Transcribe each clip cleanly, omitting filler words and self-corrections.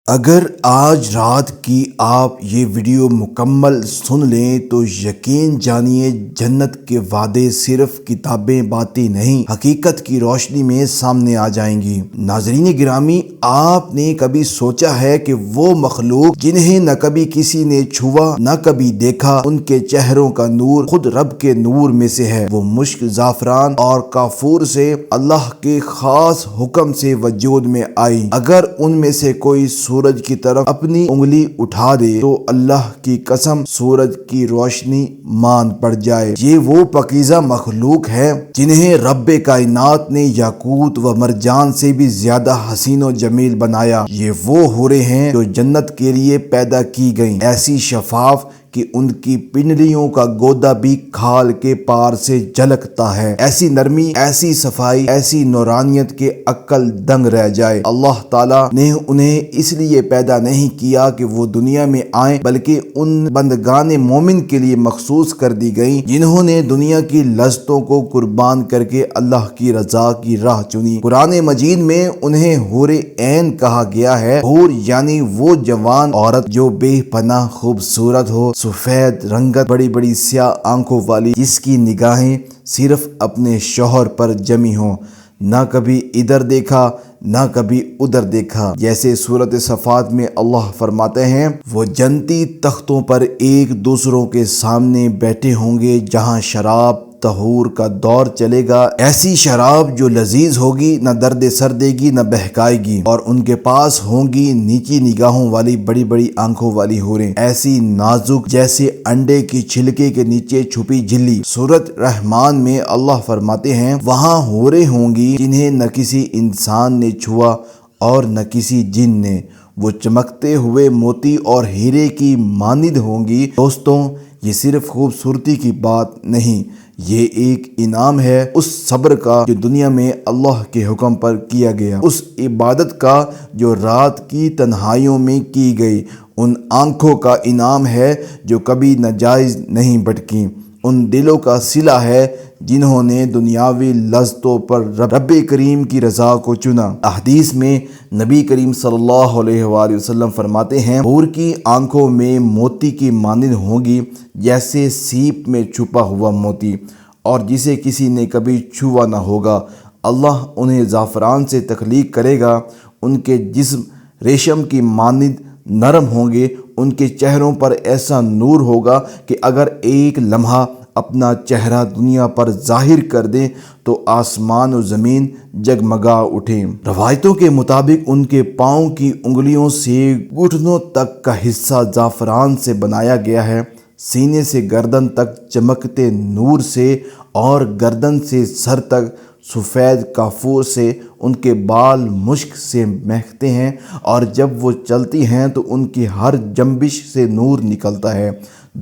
اگر آج رات کی آپ یہ ویڈیو مکمل سن لیں تو یقین جانیے جنت کے وعدے صرف کتابیں باتیں نہیں، حقیقت کی روشنی میں سامنے آ جائیں گی۔ ناظرین گرامی، آپ نے کبھی سوچا ہے کہ وہ مخلوق جنہیں نہ کبھی کسی نے چھوا نہ کبھی دیکھا، ان کے چہروں کا نور خود رب کے نور میں سے ہے۔ وہ مشک، زعفران اور کافور سے اللہ کے خاص حکم سے وجود میں آئی۔ اگر ان میں سے کوئی سورج کی طرف اپنی انگلی اٹھا دے تو اللہ کی قسم سورج کی روشنی مان پڑ جائے۔ یہ وہ پاکیزہ مخلوق ہے جنہیں رب کائنات نے یاقوت و مرجان سے بھی زیادہ حسین و جمیل بنایا۔ یہ وہ حوریں ہیں جو جنت کے لیے پیدا کی گئیں، ایسی شفاف کہ ان کی پنڈلیوں کا گودا بھی کھال کے پار سے جھلکتا ہے، ایسی نرمی، ایسی صفائی، ایسی نورانیت کے عقل دنگ رہ جائے۔ اللہ تعالیٰ نے انہیں اس لیے پیدا نہیں کیا کہ وہ دنیا میں آئیں، بلکہ ان بندگان مومن کے لیے مخصوص کر دی گئیں جنہوں نے دنیا کی لذتوں کو قربان کر کے اللہ کی رضا کی راہ چنی۔ قرآن مجید میں انہیں حور عین کہا گیا ہے۔ حور یعنی وہ جوان عورت جو بے پناہ خوبصورت ہو، سفید رنگت، بڑی بڑی سیاہ آنکھوں والی، جس کی نگاہیں صرف اپنے شوہر پر جمی ہوں، نہ کبھی ادھر دیکھا نہ کبھی ادھر دیکھا۔ جیسے سورۃ صفات میں اللہ فرماتے ہیں، وہ جنتی تختوں پر ایک دوسروں کے سامنے بیٹھے ہوں گے جہاں شراب طہور کا دور چلے گا، ایسی شراب جو لذیذ ہوگی، نہ درد سر دے گی نہ بہکائے گی، اور ان کے پاس ہوں گی نیچی نگاہوں والی بڑی بڑی آنکھوں والی حوریں، ایسی نازک جیسے انڈے کی چھلکے کے نیچے چھپی جھلی۔ سورۃ رحمان میں اللہ فرماتے ہیں، وہاں حوریں ہوں گی جنہیں نہ کسی انسان نے چھوا اور نہ کسی جن نے، وہ چمکتے ہوئے موتی اور ہیرے کی مانند ہوں گی۔ دوستوں، یہ صرف خوبصورتی کی بات نہیں، یہ ایک انعام ہے اس صبر کا جو دنیا میں اللہ کے حکم پر کیا گیا، اس عبادت کا جو رات کی تنہائیوں میں کی گئی، ان آنکھوں کا انعام ہے جو کبھی ناجائز نہیں بھٹکیں، ان دلوں کا صلہ ہے جنہوں نے دنیاوی لذتوں پر رب کریم کی رضا کو چنا۔ احادیث میں نبی کریم صلی اللہ علیہ وآلہ وسلم فرماتے ہیں، حور کی آنکھوں میں موتی کی مانند ہوگی جیسے سیپ میں چھپا ہوا موتی، اور جسے کسی نے کبھی چھوا نہ ہوگا۔ اللہ انہیں زعفران سے تخلیق کرے گا، ان کے جسم ریشم کی مانند نرم ہوں گے، ان کے چہروں پر ایسا نور ہوگا کہ اگر ایک لمحہ اپنا چہرہ دنیا پر ظاہر کر دیں تو آسمان و زمین جگمگا اٹھیں۔ روایتوں کے مطابق ان کے پاؤں کی انگلیوں سے گھٹنوں تک کا حصہ زعفران سے بنایا گیا ہے، سینے سے گردن تک چمکتے نور سے، اور گردن سے سر تک سفید کافور سے، ان کے بال مشک سے مہکتے ہیں، اور جب وہ چلتی ہیں تو ان کی ہر جنبش سے نور نکلتا ہے۔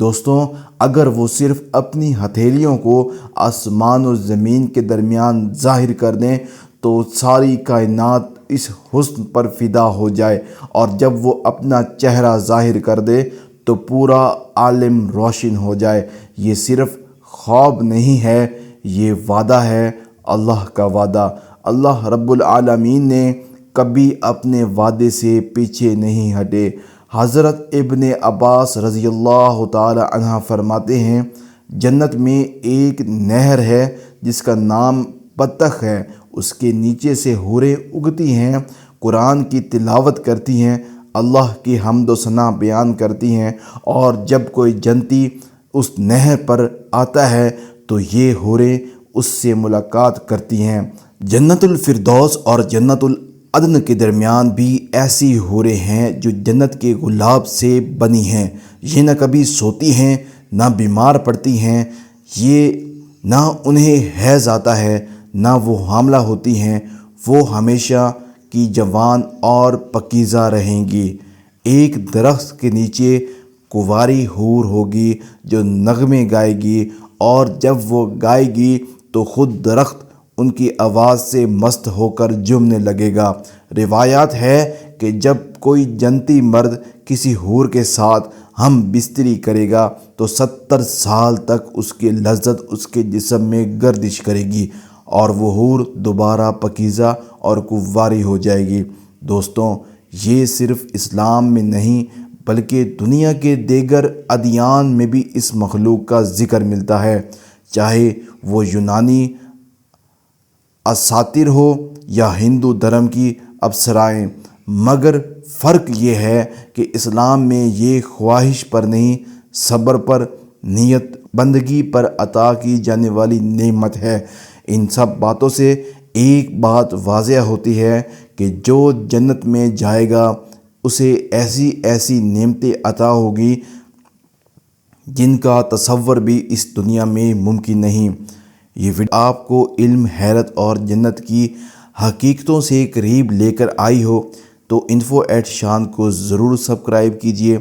دوستوں، اگر وہ صرف اپنی ہتھیلیوں کو آسمان و زمین کے درمیان ظاہر کر دیں تو ساری کائنات اس حسن پر فدا ہو جائے، اور جب وہ اپنا چہرہ ظاہر کر دے تو پورا عالم روشن ہو جائے۔ یہ صرف خواب نہیں ہے، یہ وعدہ ہے، اللہ کا وعدہ۔ اللہ رب العالمین نے کبھی اپنے وعدے سے پیچھے نہیں ہٹے۔ حضرت ابن عباس رضی اللہ تعالی عنہ فرماتے ہیں، جنت میں ایک نہر ہے جس کا نام بطخ ہے، اس کے نیچے سے حوریں اگتی ہیں، قرآن کی تلاوت کرتی ہیں، اللہ کی حمد و ثنا بیان کرتی ہیں، اور جب کوئی جنتی اس نہر پر آتا ہے تو یہ حوریں اس سے ملاقات کرتی ہیں۔ جنت الفردوس اور جنت العدن کے درمیان بھی ایسی حوریں ہیں جو جنت کے گلاب سے بنی ہیں۔ یہ نہ کبھی سوتی ہیں نہ بیمار پڑتی ہیں، یہ نہ انہیں حیض آتا ہے نہ وہ حاملہ ہوتی ہیں، وہ ہمیشہ کی جوان اور پاکیزہ رہیں گی۔ ایک درخت کے نیچے کنواری حور ہوگی جو نغمے گائے گی، اور جب وہ گائے گی تو خود درخت ان کی آواز سے مست ہو کر جھومنے لگے گا۔ روایات ہے کہ جب کوئی جنتی مرد کسی حور کے ساتھ ہم بستری کرے گا تو 70 سال تک اس کی لذت اس کے جسم میں گردش کرے گی، اور وہ حور دوبارہ پاکیزہ اور کنواری ہو جائے گی۔ دوستوں، یہ صرف اسلام میں نہیں بلکہ دنیا کے دیگر ادیان میں بھی اس مخلوق کا ذکر ملتا ہے، چاہے وہ یونانی اساطیر ہو یا ہندو دھرم کی ابصرائیں۔ مگر فرق یہ ہے کہ اسلام میں یہ خواہش پر نہیں، صبر پر، نیت بندگی پر عطا کی جانے والی نعمت ہے۔ ان سب باتوں سے ایک بات واضح ہوتی ہے کہ جو جنت میں جائے گا اسے ایسی ایسی نعمتیں عطا ہوگی جن کا تصور بھی اس دنیا میں ممکن نہیں۔ یہ ویڈیو آپ کو علم، حیرت اور جنت کی حقیقتوں سے قریب لے کر آئی ہو تو info@shan کو ضرور سبسکرائب کیجیے